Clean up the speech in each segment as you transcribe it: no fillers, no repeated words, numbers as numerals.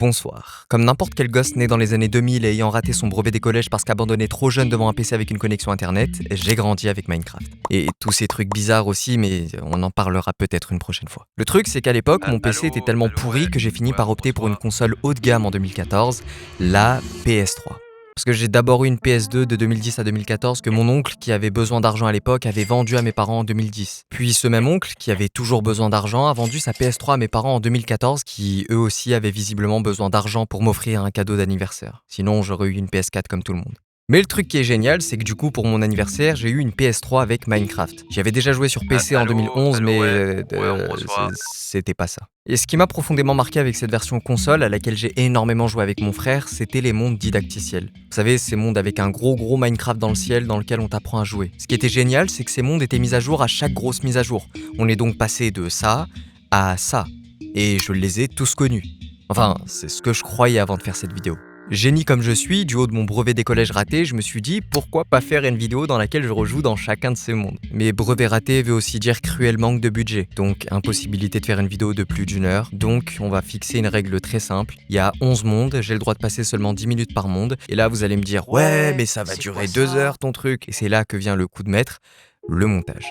Bonsoir. Comme n'importe quel gosse né dans les années 2000 et ayant raté son brevet des collèges parce qu'abandonné trop jeune devant un PC avec une connexion internet, j'ai grandi avec Minecraft. Et tous ces trucs bizarres aussi, mais on en parlera peut-être une prochaine fois. Le truc, c'est qu'à l'époque, mon PC était tellement pourri Ouais, que j'ai fini ouais, par allô, opter pour une bonsoir. console haut de gamme en 2014, la PS3. Parce que j'ai d'abord eu une PS2 de 2010 à 2014 que mon oncle, qui avait besoin d'argent à l'époque, avait vendu à mes parents en 2010. Puis ce même oncle, qui avait toujours besoin d'argent, a vendu sa PS3 à mes parents en 2014, qui eux aussi avaient visiblement besoin d'argent pour m'offrir un cadeau d'anniversaire. Sinon, j'aurais eu une PS4 comme tout le monde. Mais le truc qui est génial, c'est que du coup, pour mon anniversaire, j'ai eu une PS3 avec Minecraft. J'y avais déjà joué sur PC en 2011, mais Ouais, on reçoit. c'était pas ça. Et ce qui m'a profondément marqué avec cette version console, à laquelle j'ai énormément joué avec mon frère, c'était les mondes didacticiels. Vous savez, ces mondes avec un gros Minecraft dans le ciel dans lequel on t'apprend à jouer. Ce qui était génial, c'est que ces mondes étaient mis à jour à chaque grosse mise à jour. On est donc passé de ça à ça. Et je les ai tous connus. Enfin, c'est ce que je croyais avant de faire cette vidéo. Génie comme je suis, du haut de mon brevet des collèges raté, je me suis dit pourquoi pas faire une vidéo dans laquelle je rejoue dans chacun de ces mondes. Mais brevet raté veut aussi dire cruel manque de budget, donc impossibilité de faire une vidéo de plus d'une heure. Donc on va fixer une règle très simple, il y a 11 mondes, j'ai le droit de passer seulement 10 minutes par monde, et là vous allez me dire ouais mais ça va durer 2 heures ton truc, et c'est là que vient le coup de maître, le montage.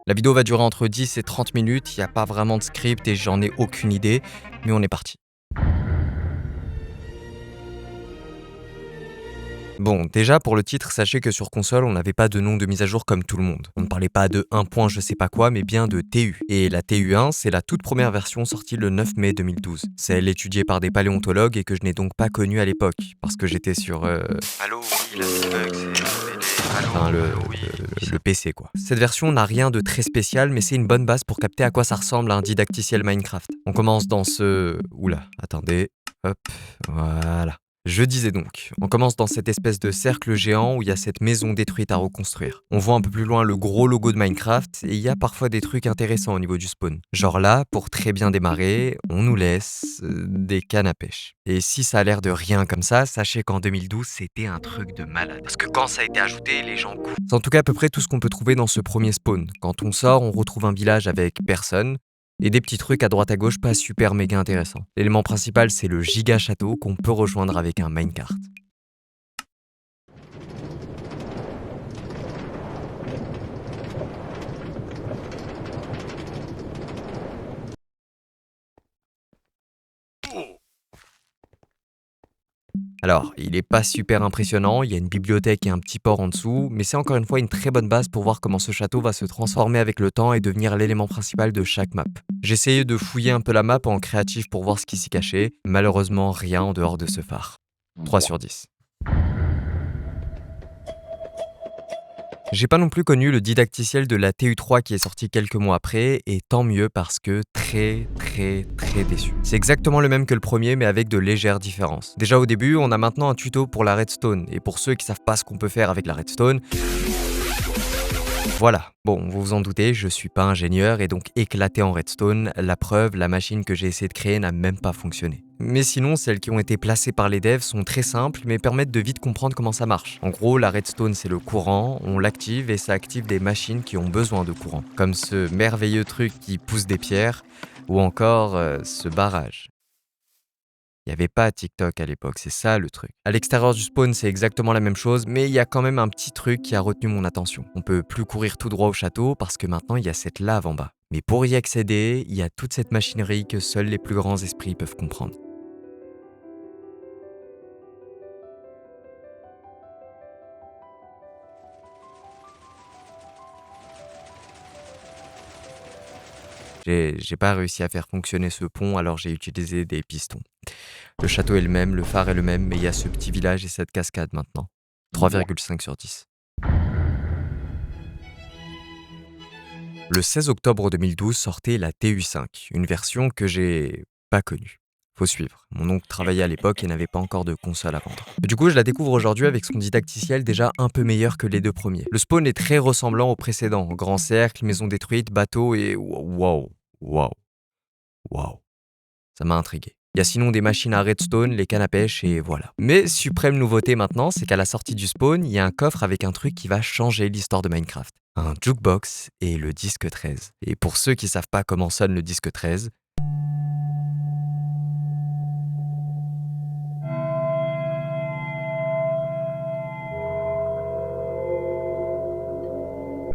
La vidéo va durer entre 10 et 30 minutes, il n'y a pas vraiment de script et j'en ai aucune idée, mais on est parti. Bon, déjà pour le titre, sachez que sur console, on n'avait pas de nom de mise à jour comme tout le monde. On ne parlait pas de 1 point je sais pas quoi, mais bien de TU. Et la TU1, c'est la toute première version sortie le 9 mai 2012. Celle étudiée par des paléontologues et que je n'ai donc pas connue à l'époque, parce que j'étais sur Allô, oui, là c'est bug, enfin, allô, oui, le PC quoi. Cette version n'a rien de très spécial, mais c'est une bonne base pour capter à quoi ça ressemble un didacticiel Minecraft. On commence dans ce... Oula, attendez, hop, voilà. Je disais donc, on commence dans cette espèce de cercle géant où il y a cette maison détruite à reconstruire. On voit un peu plus loin le gros logo de Minecraft et il y a parfois des trucs intéressants au niveau du spawn. Genre là, pour très bien démarrer, on nous laisse des cannes à pêche. Et si ça a l'air de rien comme ça, sachez qu'en 2012, c'était un truc de malade. Parce que quand ça a été ajouté, les gens courent. C'est en tout cas à peu près tout ce qu'on peut trouver dans ce premier spawn. Quand on sort, on retrouve un village avec personne, et des petits trucs à droite à gauche pas super méga intéressants. L'élément principal, c'est le giga château qu'on peut rejoindre avec un minecart. Alors, il est pas super impressionnant, il y a une bibliothèque et un petit port en dessous, mais c'est encore une fois une très bonne base pour voir comment ce château va se transformer avec le temps et devenir l'élément principal de chaque map. J'ai essayé de fouiller un peu la map en créatif pour voir ce qui s'y cachait, malheureusement rien en dehors de ce phare. 3 sur 10. J'ai pas non plus connu le didacticiel de la TU3 qui est sorti quelques mois après, et tant mieux parce que très déçu. C'est exactement le même que le premier mais avec de légères différences. Déjà au début, on a maintenant un tuto pour la redstone, et pour ceux qui savent pas ce qu'on peut faire avec la redstone, voilà. Bon, vous vous en doutez, je suis pas ingénieur et donc éclaté en redstone, la preuve, la machine que j'ai essayé de créer n'a même pas fonctionné. Mais sinon, celles qui ont été placées par les devs sont très simples mais permettent de vite comprendre comment ça marche. En gros, la redstone c'est le courant, on l'active et ça active des machines qui ont besoin de courant, comme ce merveilleux truc qui pousse des pierres ou encore ce barrage. Il n'y avait pas TikTok à l'époque, c'est ça le truc. À l'extérieur du spawn, c'est exactement la même chose, mais il y a quand même un petit truc qui a retenu mon attention. On peut plus courir tout droit au château parce que maintenant il y a cette lave en bas. Mais pour y accéder, il y a toute cette machinerie que seuls les plus grands esprits peuvent comprendre. J'ai pas réussi à faire fonctionner ce pont, alors j'ai utilisé des pistons. Le château est le même, le phare est le même, mais il y a ce petit village et cette cascade maintenant. 3,5 sur 10. Le 16 octobre 2012 sortait la TU5, une version que j'ai pas connue. Faut suivre. Mon oncle travaillait à l'époque et n'avait pas encore de console à vendre. Du coup, je la découvre aujourd'hui avec son didacticiel déjà un peu meilleur que les deux premiers. Le spawn est très ressemblant au précédent. Grand cercle, maison détruite, bateau et... Waouh, waouh, waouh. Ça m'a intrigué. Il y a sinon des machines à redstone, les cannes à pêche et voilà. Mais suprême nouveauté maintenant, c'est qu'à la sortie du spawn, il y a un coffre avec un truc qui va changer l'histoire de Minecraft. Un jukebox et le disque 13. Et pour ceux qui savent pas comment sonne le disque 13,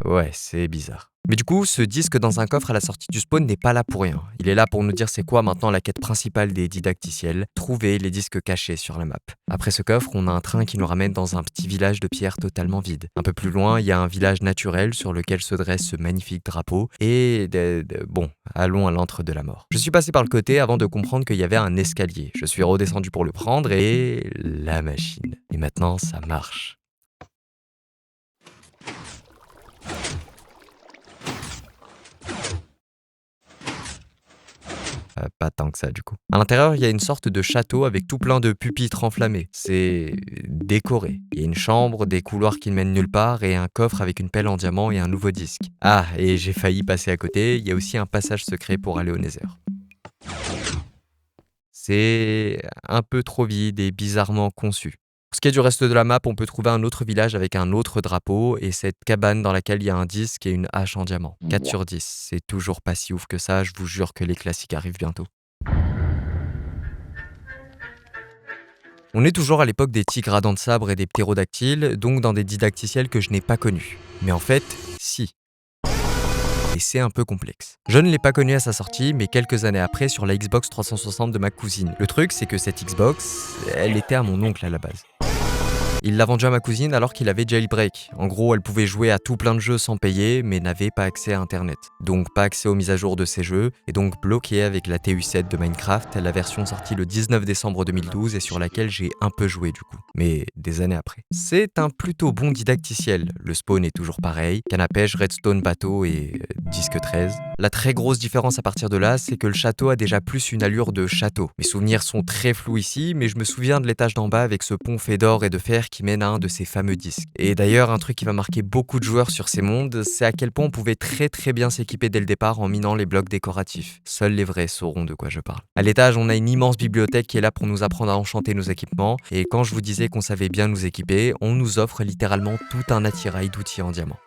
Ouais, c'est bizarre. Mais du coup, ce disque dans un coffre à la sortie du spawn n'est pas là pour rien. Il est là pour nous dire c'est quoi maintenant la quête principale des didacticiels, trouver les disques cachés sur la map. Après ce coffre, on a un train qui nous ramène dans un petit village de pierre totalement vide. Un peu plus loin, il y a un village naturel sur lequel se dresse ce magnifique drapeau et bon, allons à l'antre de la mort. Je suis passé par le côté avant de comprendre qu'il y avait un escalier. Je suis redescendu pour le prendre et la machine. Et maintenant, ça marche. Pas tant que ça du coup. À l'intérieur, il y a une sorte de château avec tout plein de pupitres enflammés. C'est décoré. Il y a une chambre, des couloirs qui ne mènent nulle part et un coffre avec une pelle en diamant et un nouveau disque. Ah, et j'ai failli passer à côté, il y a aussi un passage secret pour aller au Nether. C'est un peu trop vide et bizarrement conçu. Pour ce qui est du reste de la map, on peut trouver un autre village avec un autre drapeau et cette cabane dans laquelle il y a un disque et une hache en diamant. 4 sur 10, c'est toujours pas si ouf que ça, je vous jure que les classiques arrivent bientôt. On est toujours à l'époque des tigres à dents de sabre et des ptérodactyles, donc dans des didacticiels que je n'ai pas connus. Mais en fait, si. Et c'est un peu complexe. Je ne l'ai pas connu à sa sortie, mais quelques années après sur la Xbox 360 de ma cousine. Le truc, c'est que cette Xbox, elle était à mon oncle à la base. Il l'a vendue à ma cousine alors qu'il avait jailbreak. En gros, elle pouvait jouer à tout plein de jeux sans payer, mais n'avait pas accès à Internet. Donc pas accès aux mises à jour de ses jeux, et donc bloquée avec la TU7 de Minecraft, la version sortie le 19 décembre 2012 et sur laquelle j'ai un peu joué du coup, mais des années après. C'est un plutôt bon didacticiel. Le spawn est toujours pareil, canne à pêche, redstone, bateau et disque 13. La très grosse différence à partir de là, c'est que le château a déjà plus une allure de château. Mes souvenirs sont très flous ici, mais je me souviens de l'étage d'en bas avec ce pont fait d'or et de fer qui mène à un de ces fameux disques. Et d'ailleurs, un truc qui va marquer beaucoup de joueurs sur ces mondes, c'est à quel point on pouvait très bien s'équiper dès le départ en minant les blocs décoratifs. Seuls les vrais sauront de quoi je parle. À l'étage, on a une immense bibliothèque qui est là pour nous apprendre à enchanter nos équipements, et quand je vous disais qu'on savait bien nous équiper, on nous offre littéralement tout un attirail d'outils en diamant.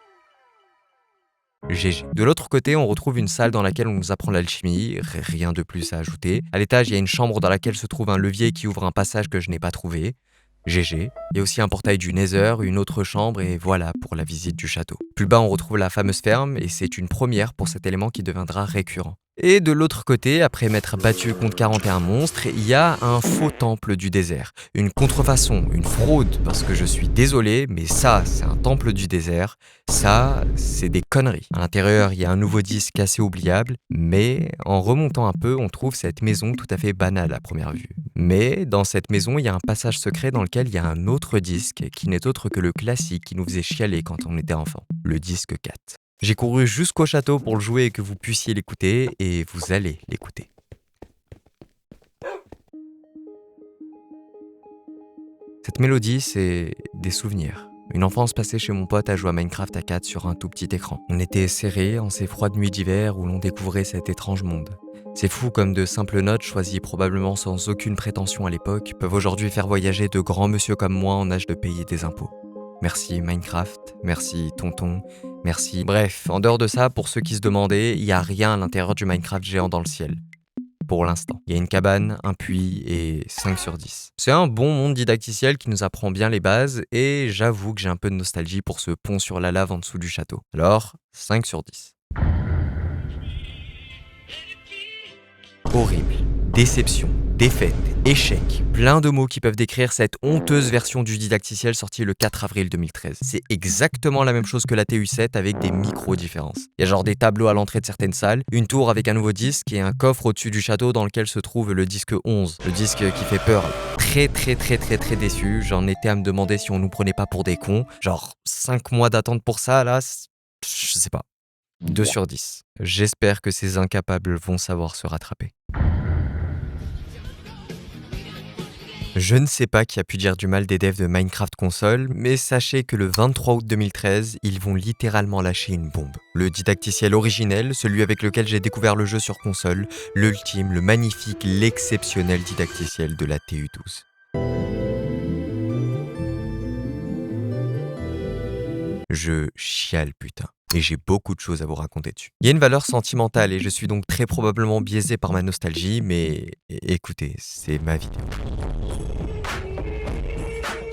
GG. De l'autre côté, on retrouve une salle dans laquelle on nous apprend l'alchimie, rien de plus à ajouter. À l'étage, il y a une chambre dans laquelle se trouve un levier qui ouvre un passage que je n'ai pas trouvé. GG. Il y a aussi un portail du Nether, une autre chambre et voilà pour la visite du château. Plus bas, on retrouve la fameuse ferme et c'est une première pour cet élément qui deviendra récurrent. Et de l'autre côté, après m'être battu contre 41 monstres, il y a un faux temple du désert. Une contrefaçon, une fraude, parce que je suis désolé, mais ça, c'est un temple du désert. Ça, c'est des conneries. À l'intérieur, il y a un nouveau disque assez oubliable, mais en remontant un peu, on trouve cette maison tout à fait banale à première vue. Mais dans cette maison, il y a un passage secret dans lequel il y a un autre disque qui n'est autre que le classique qui nous faisait chialer quand on était enfant, le disque 4. J'ai couru jusqu'au château pour le jouer et que vous puissiez l'écouter, et vous allez l'écouter. Cette mélodie, c'est des souvenirs. Une enfance passée chez mon pote à jouer à Minecraft à 4 sur un tout petit écran. On était serrés en ces froides nuits d'hiver où l'on découvrait cet étrange monde. C'est fou comme de simples notes choisies probablement sans aucune prétention à l'époque peuvent aujourd'hui faire voyager de grands monsieur comme moi en âge de payer des impôts. Merci Minecraft, merci Tonton, merci... Bref, en dehors de ça, pour ceux qui se demandaient, il n'y a rien à l'intérieur du Minecraft géant dans le ciel. Pour l'instant. Il y a une cabane, un puits et 5 sur 10. C'est un bon monde didacticiel qui nous apprend bien les bases et j'avoue que j'ai un peu de nostalgie pour ce pont sur la lave en dessous du château. Alors, 5 sur 10. Horrible, déception, défaite, échec, plein de mots qui peuvent décrire cette honteuse version du didacticiel sortie le 4 avril 2013. C'est exactement la même chose que la TU7 avec des micro-différences. Il y a genre des tableaux à l'entrée de certaines salles, une tour avec un nouveau disque et un coffre au-dessus du château dans lequel se trouve le disque 11, le disque qui fait peur. Très déçu, j'en étais à me demander si on nous prenait pas pour des cons. Genre 5 mois d'attente pour ça là, je sais pas. 2 sur 10. J'espère que ces incapables vont savoir se rattraper. Je ne sais pas qui a pu dire du mal des devs de Minecraft console, mais sachez que le 23 août 2013, ils vont littéralement lâcher une bombe. Le didacticiel originel, celui avec lequel j'ai découvert le jeu sur console, l'ultime, le magnifique, l'exceptionnel didacticiel de la TU12. Je chiale putain. Et j'ai beaucoup de choses à vous raconter dessus. Il y a une valeur sentimentale et je suis donc très probablement biaisé par ma nostalgie, mais écoutez, c'est ma vie.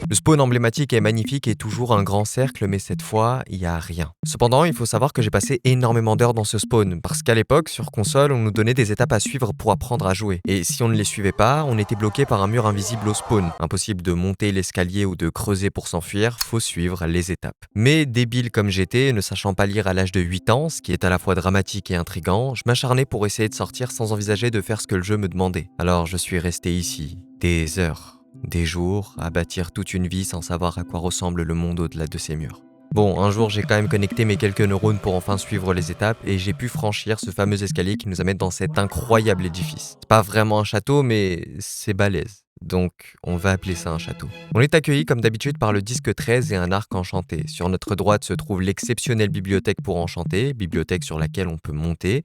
Le spawn emblématique et magnifique est toujours un grand cercle, mais cette fois, il n'y a rien. Cependant, il faut savoir que j'ai passé énormément d'heures dans ce spawn, parce qu'à l'époque, sur console, on nous donnait des étapes à suivre pour apprendre à jouer. Et si on ne les suivait pas, on était bloqué par un mur invisible au spawn. Impossible de monter l'escalier ou de creuser pour s'enfuir, faut suivre les étapes. Mais débile comme j'étais, ne sachant pas lire à l'âge de 8 ans, ce qui est à la fois dramatique et intriguant, je m'acharnais pour essayer de sortir sans envisager de faire ce que le jeu me demandait. Alors je suis resté ici, des heures. Des jours à bâtir toute une vie sans savoir à quoi ressemble le monde au-delà de ces murs. Bon, un jour j'ai quand même connecté mes quelques neurones pour enfin suivre les étapes et j'ai pu franchir ce fameux escalier qui nous amène dans cet incroyable édifice. C'est pas vraiment un château, mais c'est balèze. Donc, on va appeler ça un château. On est accueilli comme d'habitude par le disque 13 et un arc enchanté. Sur notre droite se trouve l'exceptionnelle bibliothèque pour enchanter, bibliothèque sur laquelle on peut monter.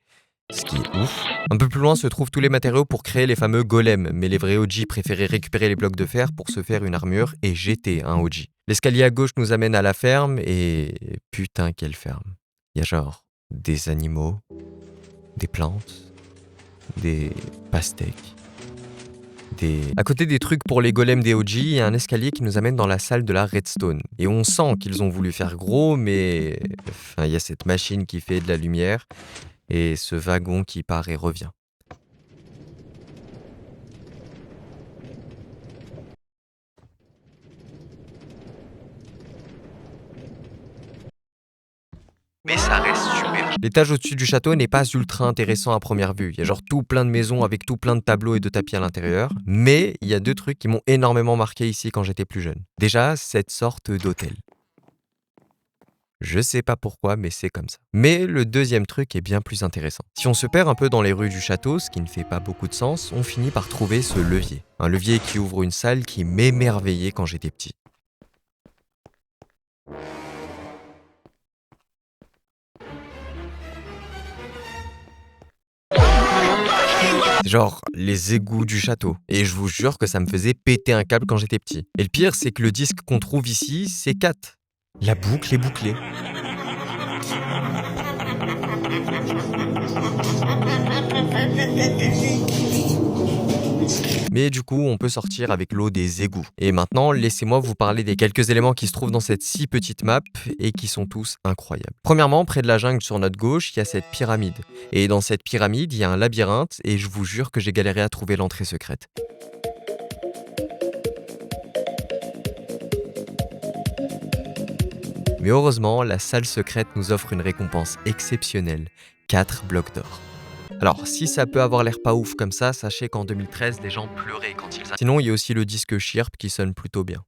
Ce qui est ouf. Un peu plus loin se trouvent tous les matériaux pour créer les fameux golems, mais les vrais OG préféraient récupérer les blocs de fer pour se faire une armure et j'étais un OG. L'escalier à gauche nous amène à la ferme et putain quelle ferme. Il y a genre des animaux, des plantes, des pastèques, À côté des trucs pour les golems des OG, il y a un escalier qui nous amène dans la salle de la redstone. Et on sent qu'ils ont voulu faire gros, mais enfin, il y a cette machine qui fait de la lumière. Et ce wagon qui part et revient. Mais ça reste super. L'étage au-dessus du château n'est pas ultra intéressant à première vue. Il y a genre tout plein de maisons avec tout plein de tableaux et de tapis à l'intérieur. Mais il y a 2 trucs qui m'ont énormément marqué ici quand j'étais plus jeune. Déjà, cette sorte d'hôtel. Je sais pas pourquoi, mais c'est comme ça. Mais le deuxième truc est bien plus intéressant. Si on se perd un peu dans les rues du château, ce qui ne fait pas beaucoup de sens, on finit par trouver ce levier. Un levier qui ouvre une salle qui m'émerveillait quand j'étais petit. C'est genre les égouts du château. Et je vous jure que ça me faisait péter un câble quand j'étais petit. Et le pire, c'est que le disque qu'on trouve ici, c'est 4. La boucle est bouclée. Mais du coup, on peut sortir avec l'eau des égouts. Et maintenant, laissez-moi vous parler des quelques éléments qui se trouvent dans cette si petite map et qui sont tous incroyables. Premièrement, près de la jungle sur notre gauche, il y a cette pyramide. Et dans cette pyramide, il y a un labyrinthe et je vous jure que j'ai galéré à trouver l'entrée secrète. Mais heureusement, la salle secrète nous offre une récompense exceptionnelle, 4 blocs d'or. Alors, si ça peut avoir l'air pas ouf comme ça, sachez qu'en 2013, les gens pleuraient quand ils... Sinon, il y a aussi le disque Chirp qui sonne plutôt bien.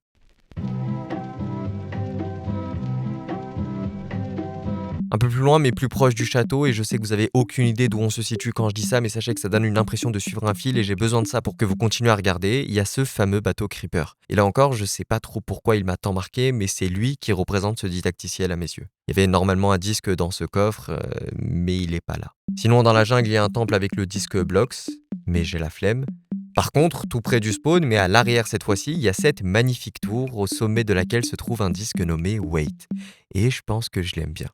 Un peu plus loin, mais plus proche du château, et je sais que vous avez aucune idée d'où on se situe quand je dis ça, mais sachez que ça donne une impression de suivre un fil, et j'ai besoin de ça pour que vous continuez à regarder. Il y a ce fameux bateau Creeper. Et là encore, je sais pas trop pourquoi il m'a tant marqué, mais c'est lui qui représente ce didacticiel à mes yeux. Il y avait normalement un disque dans ce coffre, mais il est pas là. Sinon, dans la jungle, il y a un temple avec le disque Blocks, mais j'ai la flemme. Par contre, tout près du spawn, mais à l'arrière cette fois-ci, il y a cette magnifique tour au sommet de laquelle se trouve un disque nommé Wait. Et je pense que je l'aime bien.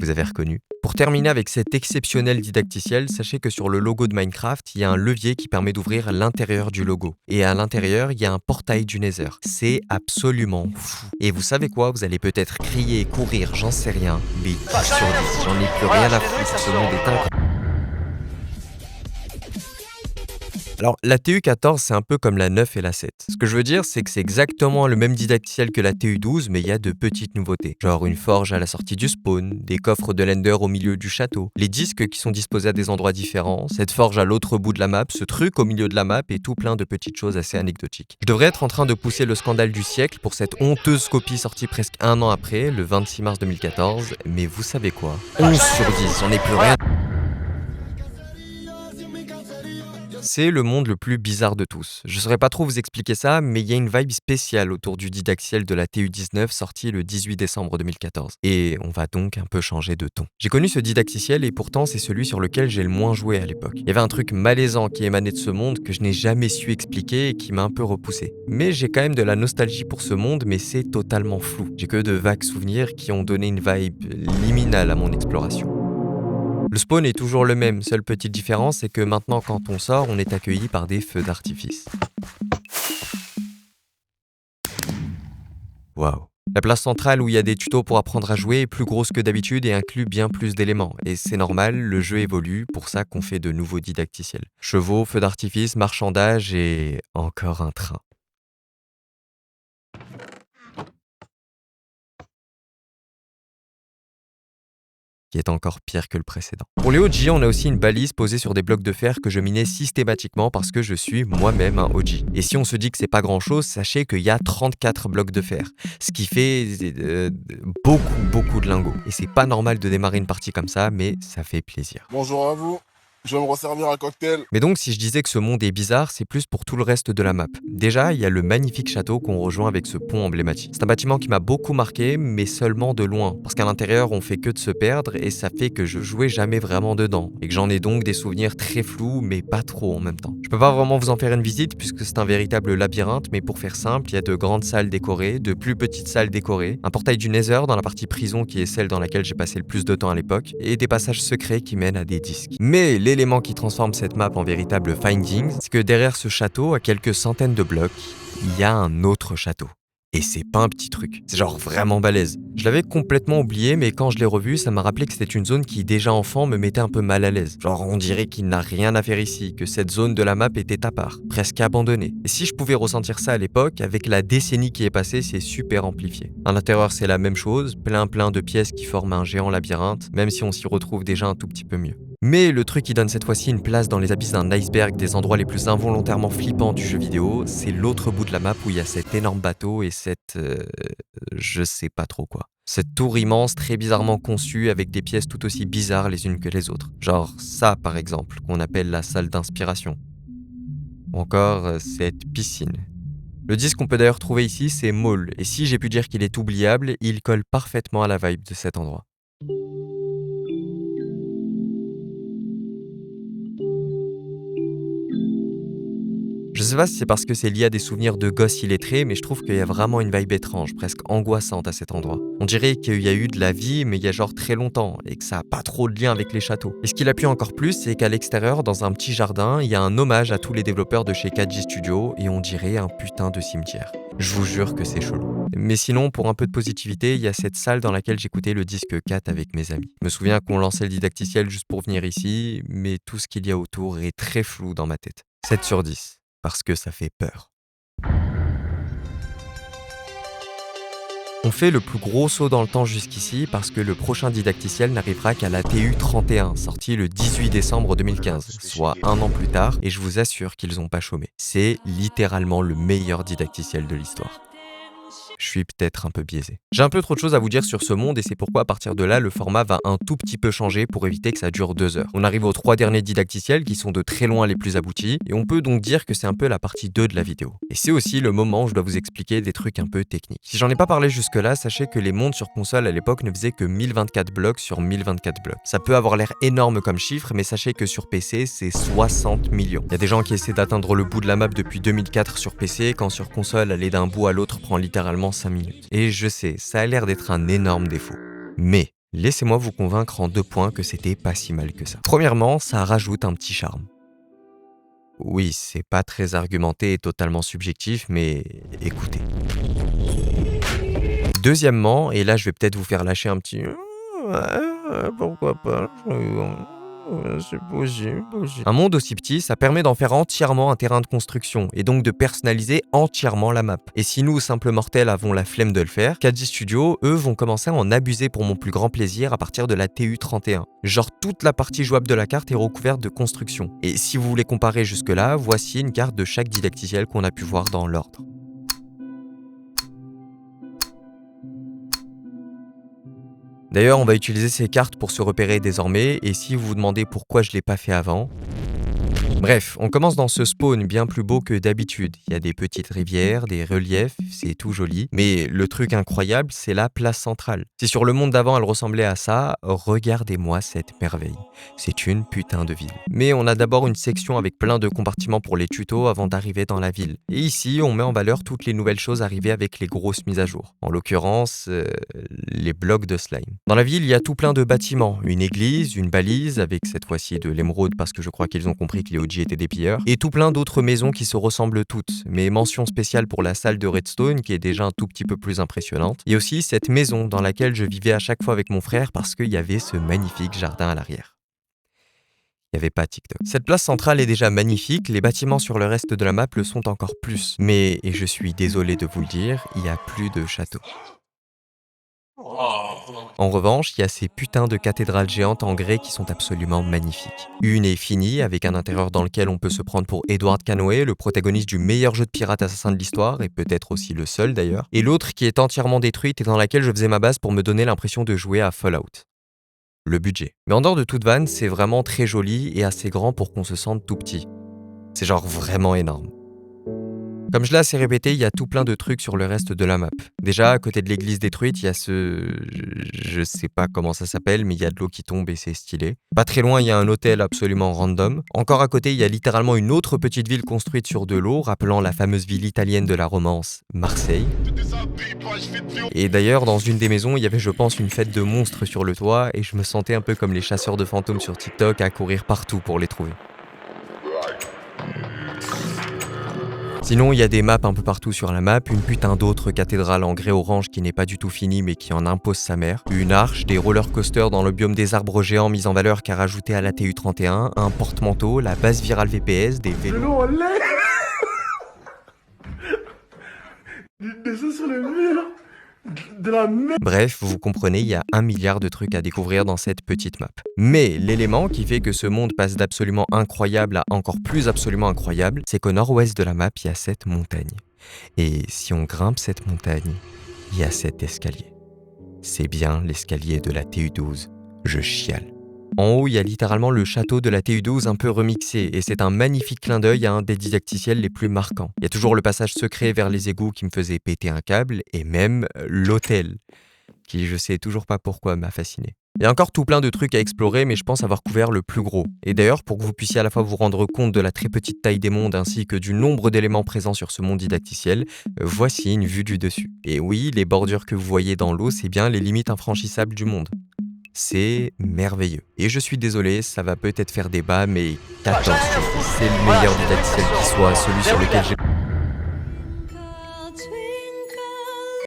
Vous avez reconnu. Pour terminer avec cet exceptionnel didacticiel, sachez que sur le logo de Minecraft, il y a un levier qui permet d'ouvrir l'intérieur du logo. Et à l'intérieur, il y a un portail du Nether. C'est absolument fou. Et vous savez quoi? Vous allez peut-être crier, courir, j'en sais rien. Mais 10 sur 10, j'en ai plus rien à foutre. Ce monde est incroyable. Alors, la TU14, c'est un peu comme la 9 et la 7. Ce que je veux dire, c'est que c'est exactement le même didacticiel que la TU12, mais il y a de petites nouveautés. Genre une forge à la sortie du spawn, des coffres de l'Ender au milieu du château, les disques qui sont disposés à des endroits différents, cette forge à l'autre bout de la map, ce truc au milieu de la map et tout plein de petites choses assez anecdotiques. Je devrais être en train de pousser le scandale du siècle pour cette honteuse copie sortie presque un an après, le 26 mars 2014, mais vous savez quoi? 11 sur 10, j'en ai plus rien. C'est le monde le plus bizarre de tous. Je saurais pas trop vous expliquer ça, mais il y a une vibe spéciale autour du didacticiel de la TU19 sorti le 18 décembre 2014. Et on va donc un peu changer de ton. J'ai connu ce didacticiel et pourtant c'est celui sur lequel j'ai le moins joué à l'époque. Il y avait un truc malaisant qui émanait de ce monde que je n'ai jamais su expliquer et qui m'a un peu repoussé. Mais j'ai quand même de la nostalgie pour ce monde, mais c'est totalement flou. J'ai que de vagues souvenirs qui ont donné une vibe liminale à mon exploration. Le spawn est toujours le même, seule petite différence c'est que maintenant quand on sort, on est accueilli par des feux d'artifice. Waouh. La place centrale où il y a des tutos pour apprendre à jouer est plus grosse que d'habitude et inclut bien plus d'éléments. Et c'est normal, le jeu évolue, pour ça qu'on fait de nouveaux didacticiels. Chevaux, feux d'artifice, marchandages et encore un train. Qui est encore pire que le précédent. Pour les OG, on a aussi une balise posée sur des blocs de fer que je minais systématiquement parce que je suis moi-même un OG. Et si on se dit que c'est pas grand-chose, sachez qu'il y a 34 blocs de fer, ce qui fait beaucoup de lingots. Et c'est pas normal de démarrer une partie comme ça, mais ça fait plaisir. Bonjour à vous, je vais me resservir un cocktail. Mais donc, si je disais que ce monde est bizarre, c'est plus pour tout le reste de la map. Déjà, il y a le magnifique château qu'on rejoint avec ce pont emblématique. C'est un bâtiment qui m'a beaucoup marqué, mais seulement de loin. Parce qu'à l'intérieur, on fait que de se perdre et ça fait que je jouais jamais vraiment dedans. Et que j'en ai donc des souvenirs très flous, mais pas trop en même temps. Je peux pas vraiment vous en faire une visite puisque c'est un véritable labyrinthe, mais pour faire simple, il y a de grandes salles décorées, de plus petites salles décorées, un portail du Nether dans la partie prison qui est celle dans laquelle j'ai passé le plus de temps à l'époque, et des passages secrets qui mènent à des disques. Mais l'élément qui transforme cette map en véritable finding, c'est que derrière ce château, à quelques centaines de blocs, il y a un autre château. Et c'est pas un petit truc, c'est genre vraiment balèze. Je l'avais complètement oublié, mais quand je l'ai revu, ça m'a rappelé que c'était une zone qui, déjà enfant, me mettait un peu mal à l'aise. Genre, on dirait qu'il n'a rien à faire ici, que cette zone de la map était à part, presque abandonnée. Et si je pouvais ressentir ça à l'époque, avec la décennie qui est passée, c'est super amplifié. À l'intérieur, c'est la même chose, plein de pièces qui forment un géant labyrinthe, même si on s'y retrouve déjà un tout petit peu mieux. Mais le truc qui donne cette fois-ci une place dans les abysses d'un iceberg des endroits les plus involontairement flippants du jeu vidéo, c'est l'autre bout de la map où il y a cet énorme bateau et cette... je sais pas trop quoi. Cette tour immense, très bizarrement conçue, avec des pièces tout aussi bizarres les unes que les autres. Genre ça, par exemple, qu'on appelle la salle d'inspiration. Ou encore cette piscine. Le disque qu'on peut d'ailleurs trouver ici, c'est Maul, et si j'ai pu dire qu'il est oubliable, il colle parfaitement à la vibe de cet endroit. Je sais pas si c'est parce que c'est lié à des souvenirs de gosses illettrés, mais je trouve qu'il y a vraiment une vibe étrange, presque angoissante à cet endroit. On dirait qu'il y a eu de la vie, mais il y a genre très longtemps, et que ça a pas trop de lien avec les châteaux. Et ce qui l'appuie encore plus, c'est qu'à l'extérieur, dans un petit jardin, il y a un hommage à tous les développeurs de chez KG Studio, et on dirait un putain de cimetière. Je vous jure que c'est chelou. Mais sinon, pour un peu de positivité, il y a cette salle dans laquelle j'écoutais le disque 4 avec mes amis. Je me souviens qu'on lançait le didacticiel juste pour venir ici, mais tout ce qu'il y a autour est très flou dans ma tête. 7 sur 10. Parce que ça fait peur. On fait le plus gros saut dans le temps jusqu'ici parce que le prochain didacticiel n'arrivera qu'à la TU31, sortie le 18 décembre 2015, soit un an plus tard, et je vous assure qu'ils n'ont pas chômé. C'est littéralement le meilleur didacticiel de l'histoire. Je suis peut-être un peu biaisé. J'ai un peu trop de choses à vous dire sur ce monde et c'est pourquoi à partir de là, le format va un tout petit peu changer pour éviter que ça dure 2 heures. On arrive aux 3 derniers didacticiels qui sont de très loin les plus aboutis et on peut donc dire que c'est un peu la partie 2 de la vidéo. Et c'est aussi le moment où je dois vous expliquer des trucs un peu techniques. Si j'en ai pas parlé jusque-là, sachez que les mondes sur console à l'époque ne faisaient que 1024 blocs sur 1024 blocs. Ça peut avoir l'air énorme comme chiffre, mais sachez que sur PC, c'est 60 millions. Il y a des gens qui essaient d'atteindre le bout de la map depuis 2004 sur PC, quand sur console, aller d'un bout à l'autre prend littéralement 5 minutes. Et je sais, ça a l'air d'être un énorme défaut. Mais laissez-moi vous convaincre en 2 points que c'était pas si mal que ça. Premièrement, ça rajoute un petit charme. Oui, c'est pas très argumenté et totalement subjectif, mais écoutez. Deuxièmement, et là je vais peut-être vous faire lâcher un petit... pourquoi pas, c'est possible. Un monde aussi petit, ça permet d'en faire entièrement un terrain de construction et donc de personnaliser entièrement la map. Et si nous, simples mortels, avons la flemme de le faire, KG Studio, eux, vont commencer à en abuser pour mon plus grand plaisir à partir de la TU31. Genre toute la partie jouable de la carte est recouverte de construction. Et si vous voulez comparer jusque-là, voici une carte de chaque didacticiel qu'on a pu voir dans l'ordre. D'ailleurs, on va utiliser ces cartes pour se repérer désormais, et si vous vous demandez pourquoi je ne l'ai pas fait avant... Bref, on commence dans ce spawn bien plus beau que d'habitude. Il y a des petites rivières, des reliefs, c'est tout joli. Mais le truc incroyable, c'est la place centrale. Si sur le monde d'avant elle ressemblait à ça, regardez-moi cette merveille. C'est une putain de ville. Mais on a d'abord une section avec plein de compartiments pour les tutos avant d'arriver dans la ville. Et ici, on met en valeur toutes les nouvelles choses arrivées avec les grosses mises à jour. En l'occurrence, les blocs de slime. Dans la ville, il y a tout plein de bâtiments. Une église, une balise, avec cette fois-ci de l'émeraude parce que je crois qu'ils ont compris que les OG OG étaient des pilleurs, et tout plein d'autres maisons qui se ressemblent toutes. Mais mention spéciale pour la salle de Redstone qui est déjà un tout petit peu plus impressionnante. Et aussi cette maison dans laquelle je vivais à chaque fois avec mon frère parce qu'il y avait ce magnifique jardin à l'arrière. Il n'y avait pas TikTok. Cette place centrale est déjà magnifique, les bâtiments sur le reste de la map le sont encore plus. Mais, et je suis désolé de vous le dire, il n'y a plus de château. En revanche, il y a ces putains de cathédrales géantes en grès qui sont absolument magnifiques. Une est finie, avec un intérieur dans lequel on peut se prendre pour Edward Canoë, le protagoniste du meilleur jeu de pirate assassin de l'histoire, et peut-être aussi le seul d'ailleurs. Et l'autre qui est entièrement détruite et dans laquelle je faisais ma base pour me donner l'impression de jouer à Fallout. Le budget. Mais en dehors de toute vanne, c'est vraiment très joli et assez grand pour qu'on se sente tout petit. C'est genre vraiment énorme. Comme je l'ai assez répété, il y a tout plein de trucs sur le reste de la map. Déjà, à côté de l'église détruite, il y a je sais pas comment ça s'appelle, mais il y a de l'eau qui tombe et c'est stylé. Pas très loin, il y a un hôtel absolument random. Encore à côté, il y a littéralement une autre petite ville construite sur de l'eau, rappelant la fameuse ville italienne de la romance, Marseille. Et d'ailleurs, dans une des maisons, il y avait, je pense, une fête de monstres sur le toit, et je me sentais un peu comme les chasseurs de fantômes sur TikTok à courir partout pour les trouver. Sinon, il y a des maps un peu partout sur la map, une putain d'autres cathédrales en grès orange qui n'est pas du tout finie mais qui en impose sa mère, une arche, des roller coasters dans le biome des arbres géants mis en valeur car ajouté à la TU31, un porte-manteau, la base virale VPS, des vélos. Bref, vous comprenez, il y a 1 milliard de trucs à découvrir dans cette petite map. Mais l'élément qui fait que ce monde passe d'absolument incroyable à encore plus absolument incroyable, c'est qu'au nord-ouest de la map, il y a cette montagne. Et si on grimpe cette montagne, il y a cet escalier. C'est bien l'escalier de la TU12. Je chiale. En haut, il y a littéralement le château de la TU12 un peu remixé, et c'est un magnifique clin d'œil à un des didacticiels les plus marquants. Il y a toujours le passage secret vers les égouts qui me faisait péter un câble, et même l'hôtel, qui je sais toujours pas pourquoi m'a fasciné. Il y a encore tout plein de trucs à explorer, mais je pense avoir couvert le plus gros. Et d'ailleurs, pour que vous puissiez à la fois vous rendre compte de la très petite taille des mondes ainsi que du nombre d'éléments présents sur ce monde didacticiel, voici une vue du dessus. Et oui, les bordures que vous voyez dans l'eau, c'est bien les limites infranchissables du monde. C'est merveilleux. Et je suis désolé, ça va peut-être faire débat, mais 14 sur 10, c'est le meilleur didacticiel qui soit, celui sur lequel j'ai...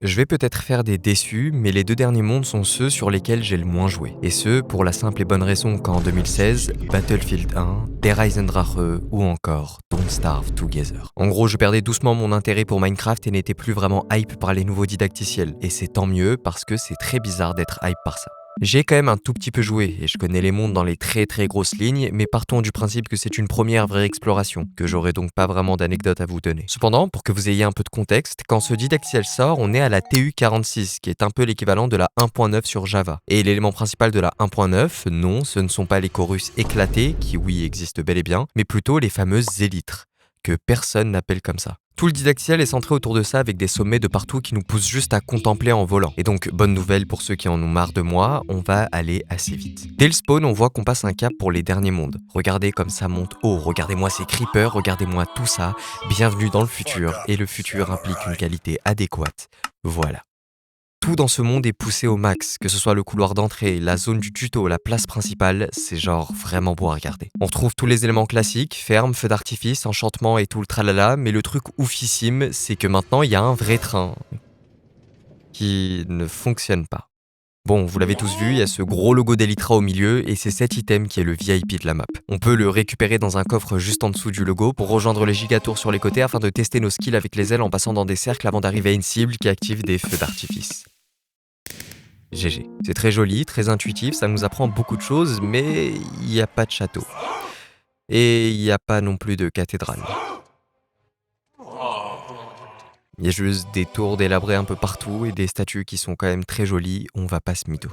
Je vais peut-être faire des déçus, mais les 2 derniers mondes sont ceux sur lesquels j'ai le moins joué. Et ce, pour la simple et bonne raison qu'en 2016, Battlefield 1, Der Eisendrache ou encore Don't Starve Together. En gros, je perdais doucement mon intérêt pour Minecraft et n'étais plus vraiment hype par les nouveaux didacticiels. Et c'est tant mieux parce que c'est très bizarre d'être hype par ça. J'ai quand même un tout petit peu joué et je connais les mondes dans les très grosses lignes, mais partons du principe que c'est une première vraie exploration, que j'aurai donc pas vraiment d'anecdotes à vous donner. Cependant, pour que vous ayez un peu de contexte, quand ce didacticiel sort, on est à la TU46, qui est un peu l'équivalent de la 1.9 sur Java. Et l'élément principal de la 1.9, non, ce ne sont pas les chorus éclatés, qui oui existent bel et bien, mais plutôt les fameuses élytres, que personne n'appelle comme ça. Tout le didacticiel est centré autour de ça avec des sommets de partout qui nous poussent juste à contempler en volant. Et donc, bonne nouvelle pour ceux qui en ont marre de moi, on va aller assez vite. Dès le spawn, on voit qu'on passe un cap pour les derniers mondes. Regardez comme ça monte haut, regardez-moi ces creepers, regardez-moi tout ça. Bienvenue dans le futur, et le futur implique une qualité adéquate. Voilà. Tout dans ce monde est poussé au max, que ce soit le couloir d'entrée, la zone du tuto, la place principale, c'est genre vraiment beau à regarder. On retrouve tous les éléments classiques, ferme, feu d'artifice, enchantement et tout le tralala, mais le truc oufissime, c'est que maintenant il y a un vrai train qui ne fonctionne pas. Bon, vous l'avez tous vu, il y a ce gros logo d'Elytra au milieu et c'est cet item qui est le VIP de la map. On peut le récupérer dans un coffre juste en dessous du logo pour rejoindre les gigatours sur les côtés afin de tester nos skills avec les ailes en passant dans des cercles avant d'arriver à une cible qui active des feux d'artifice. GG. C'est très joli, très intuitif, ça nous apprend beaucoup de choses, mais il n'y a pas de château. Et il n'y a pas non plus de cathédrale. Il y a juste des tours délabrées un peu partout et des statues qui sont quand même très jolies, on va pas se mytho.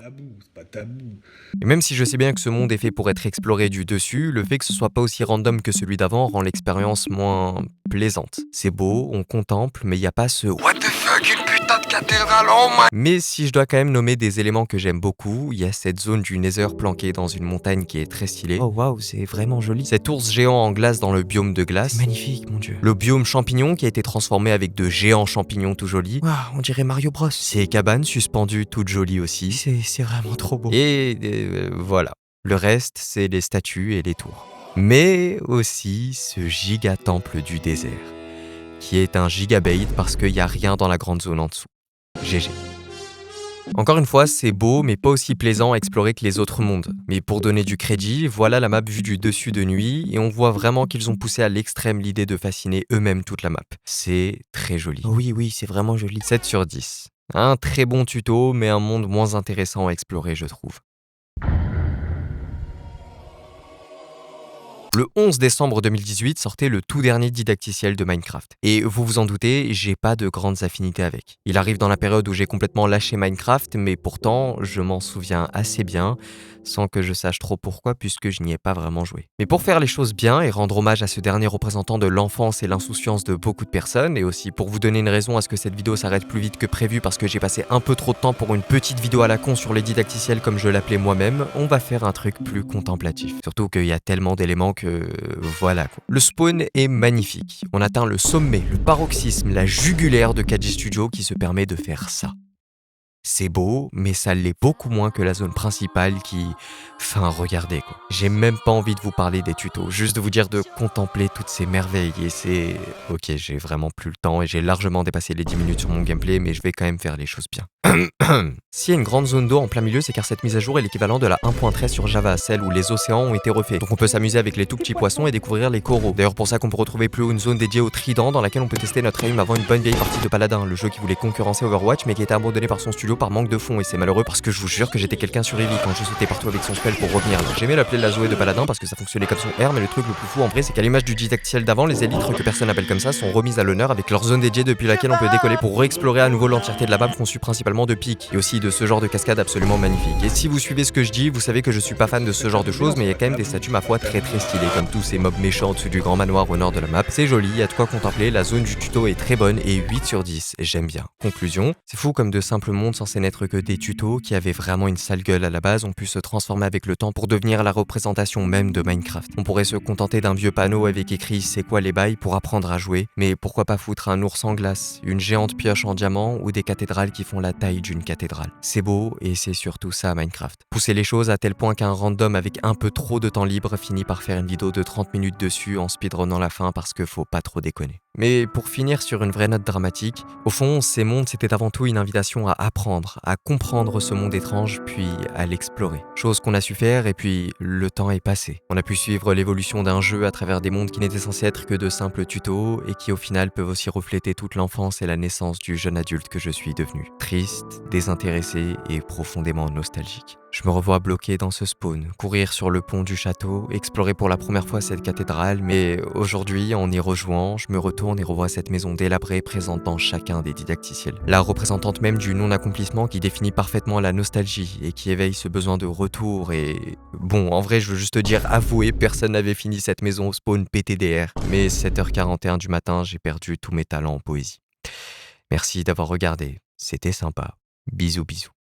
Et même si je sais bien que ce monde est fait pour être exploré du dessus, le fait que ce soit pas aussi random que celui d'avant rend l'expérience moins plaisante. C'est beau, on contemple, mais il n'y a pas ce What the fuck, une putain de cathédrale, oh my... Mais si je dois quand même nommer des éléments que j'aime beaucoup, il y a cette zone du Nether planquée dans une montagne qui est très stylée. Oh waouh, c'est vraiment joli. Cet ours géant en glace dans le biome de glace. C'est magnifique, mon dieu. Le biome champignon qui a été transformé avec de géants champignons tout jolis. Waouh, on dirait Mario Bros. Ces cabanes suspendues toutes jolies aussi. C'est vraiment trop beau. Et voilà. Le reste, c'est les statues et les tours. Mais aussi ce giga temple du désert, qui est un gigabait parce qu'il n'y a rien dans la grande zone en dessous. GG. Encore une fois, c'est beau, mais pas aussi plaisant à explorer que les autres mondes. Mais pour donner du crédit, voilà la map vue du dessus de nuit, et on voit vraiment qu'ils ont poussé à l'extrême l'idée de fasciner eux-mêmes toute la map. C'est très joli. Oui, c'est vraiment joli. 7 sur 10. Un très bon tuto, mais un monde moins intéressant à explorer, je trouve. Le 11 décembre 2018 sortait le tout dernier didacticiel de Minecraft. Et vous vous en doutez, j'ai pas de grandes affinités avec. Il arrive dans la période où j'ai complètement lâché Minecraft, mais pourtant, je m'en souviens assez bien, sans que je sache trop pourquoi, puisque je n'y ai pas vraiment joué. Mais pour faire les choses bien et rendre hommage à ce dernier représentant de l'enfance et l'insouciance de beaucoup de personnes, et aussi pour vous donner une raison à ce que cette vidéo s'arrête plus vite que prévu parce que j'ai passé un peu trop de temps pour une petite vidéo à la con sur les didacticiels comme je l'appelais moi-même, on va faire un truc plus contemplatif. Surtout qu'il y a tellement d'éléments que voilà quoi. Le spawn est magnifique. On atteint le sommet, le paroxysme, la jugulaire de KG Studio qui se permet de faire ça. C'est beau, mais ça l'est beaucoup moins que la zone principale qui... Enfin, regardez quoi. J'ai même pas envie de vous parler des tutos, juste de vous dire de contempler toutes ces merveilles et c'est... Ok, j'ai vraiment plus le temps et j'ai largement dépassé les 10 minutes sur mon gameplay, mais je vais quand même faire les choses bien. S'il y a une grande zone d'eau en plein milieu, c'est car cette mise à jour est l'équivalent de la 1.13 sur Java, celle où les océans ont été refaits. Donc on peut s'amuser avec les tout petits poissons et découvrir les coraux. D'ailleurs pour ça qu'on peut retrouver plus haut une zone dédiée au trident dans laquelle on peut tester notre aim avant une bonne vieille partie de Paladin, le jeu qui voulait concurrencer Overwatch mais qui a été abandonné par son studio par manque de fonds et c'est malheureux parce que je vous jure que j'étais quelqu'un sur Eevee quand je sautais partout avec son spell pour revenir. J'aimais l'appeler la Zoé de Paladin parce que ça fonctionnait comme son R, mais le truc le plus fou en vrai c'est qu'à l'image du didacticiel d'avant, les élytres que personne n'appelle comme ça sont remises à l'honneur avec leur zone dédiée depuis laquelle on peut décoller pour réexplorer à nouveau l'entièreté de la map conçue principalement de pics et aussi de ce genre de cascade absolument magnifique. Et si vous suivez ce que je dis, vous savez que je suis pas fan de ce genre de choses, mais il y a quand même des statues ma foi très stylées, comme tous ces mobs méchants au-dessus du grand manoir au nord de la map. C'est joli, il y a de quoi contempler, la zone du tuto est très bonne et 8 sur 10, j'aime bien. Conclusion, c'est fou comme de simples mondes censés n'être que des tutos qui avaient vraiment une sale gueule à la base ont pu se transformer avec le temps pour devenir la représentation même de Minecraft. On pourrait se contenter d'un vieux panneau avec écrit c'est quoi les bails pour apprendre à jouer, mais pourquoi pas foutre un ours en glace, une géante pioche en diamant ou des cathédrales qui font la taille d'une cathédrale. C'est beau et c'est surtout ça Minecraft. Pousser les choses à tel point qu'un random avec un peu trop de temps libre finit par faire une vidéo de 30 minutes dessus en speedrunnant la fin parce que faut pas trop déconner. Mais pour finir sur une vraie note dramatique, au fond, ces mondes c'était avant tout une invitation à apprendre, à comprendre ce monde étrange puis à l'explorer. Chose qu'on a su faire et puis le temps est passé. On a pu suivre l'évolution d'un jeu à travers des mondes qui n'étaient censés être que de simples tutos et qui au final peuvent aussi refléter toute l'enfance et la naissance du jeune adulte que je suis devenu. Triste, désintéressé et profondément nostalgique. Je me revois bloqué dans ce spawn, courir sur le pont du château, explorer pour la première fois cette cathédrale, mais aujourd'hui, en y rejoignant, je me retourne et revois cette maison délabrée présente dans chacun des didacticiels. La représentante même du non-accomplissement qui définit parfaitement la nostalgie et qui éveille ce besoin de retour et... Bon, en vrai, je veux juste te dire, avouez, personne n'avait fini cette maison au spawn PTDR, mais 7h41 du matin, j'ai perdu tous mes talents en poésie. Merci d'avoir regardé, c'était sympa. Bisous bisous.